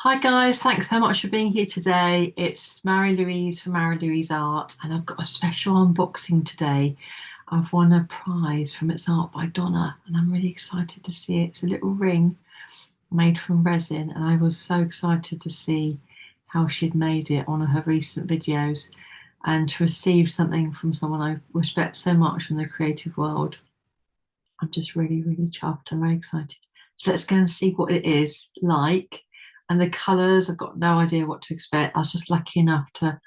Hi guys, thanks so much for being here today. It's Marie-Louise from Marie-Louise Art, and I've got a special unboxing today. I've won a prize from It's Art by Donna, and I'm really excited to see it. It's a little ring made from resin, and I was so excited to see how she'd made it on her recent videos and to receive something from someone I respect so much in the creative world. I'm just really, really chuffed. I'm very excited. So let's go and see what it is like. And the colours, I've got no idea what to expect. I was just lucky enough to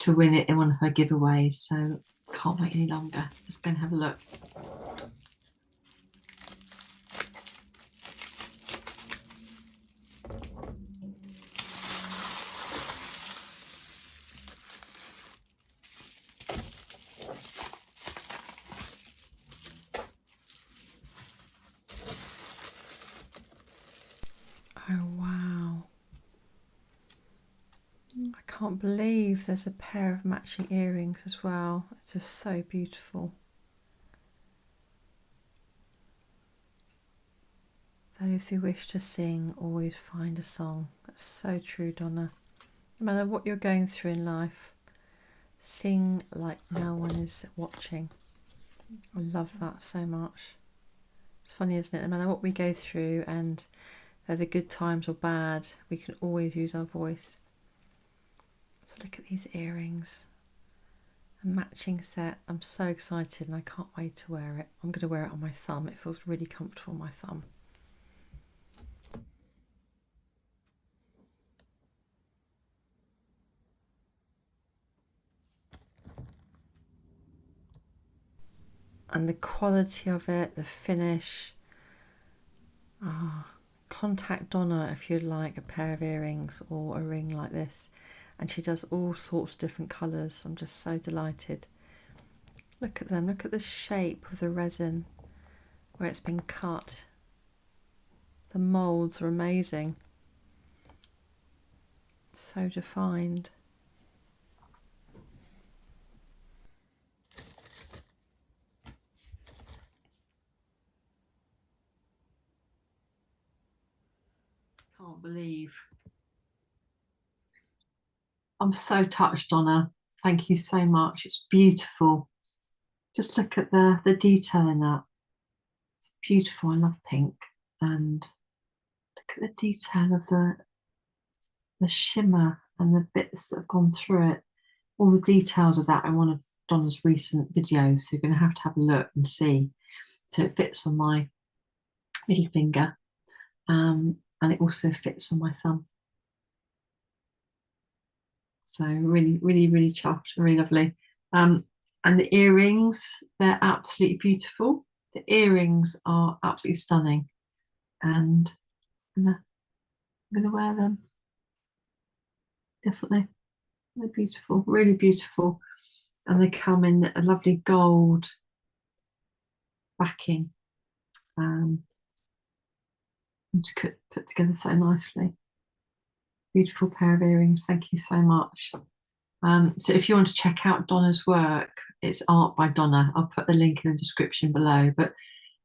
win it in one of her giveaways. So can't wait any longer. Let's go and have a look. Oh wow. I can't believe there's a pair of matching earrings as well. It's just so beautiful. Those who wish to sing always find a song. That's so true, Donna. No matter what you're going through in life, sing like no one is watching. I love that so much. It's funny, isn't it? No matter what we go through, and whether good times or bad, we can always use our voice. So look at these earrings. A matching set. I'm so excited and I can't wait to wear it. I'm going to wear it on my thumb. It feels really comfortable on my thumb. And the quality of it, the finish. Contact Donna if you'd like a pair of earrings or a ring like this. And she does all sorts of different colours. I'm just so delighted. Look at them. Look at the shape of the resin where it's been cut. The moulds are amazing. So defined. Can't believe. I'm so touched, Donna. Thank you so much. It's beautiful. Just look at the detail in that. It's beautiful. I love pink. And look at the detail of the shimmer and the bits that have gone through it. All the details of that in one of Donna's recent videos. So you're going to have a look and see. So it fits on my middle finger, and it also fits on my thumb. So really, really, really chuffed, really lovely. And the earrings, they're absolutely beautiful. The earrings are absolutely stunning, and I'm gonna wear them definitely. They're beautiful, really beautiful, and they come in a lovely gold backing, and to put together so nicely. Beautiful pair of earrings. Thank you so much. So if you want to check out Donna's work, it's Art by Donna. I'll put the link in the description below, but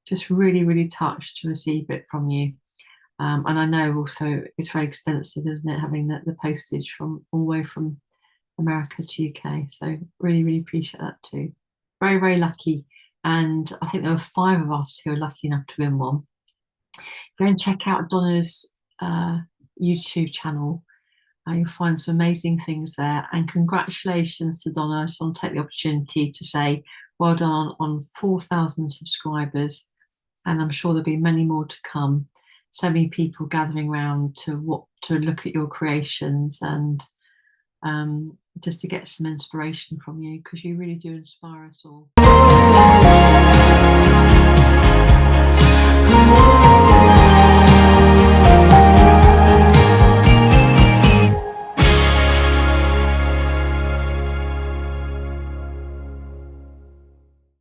just really, really touched to receive it from you. And I know also it's very expensive, isn't it, having the postage from all the way from America to UK. So really, really appreciate that too. Very, very lucky. And I think there were 5 of us who were lucky enough to win one. Go and check out Donna's YouTube channel. You'll find some amazing things there. And congratulations to Donna. I just want to take the opportunity to say well done on 4,000 subscribers. And I'm sure there'll be many more to come. So many people gathering around to look at your creations, and just to get some inspiration from you, because you really do inspire us all.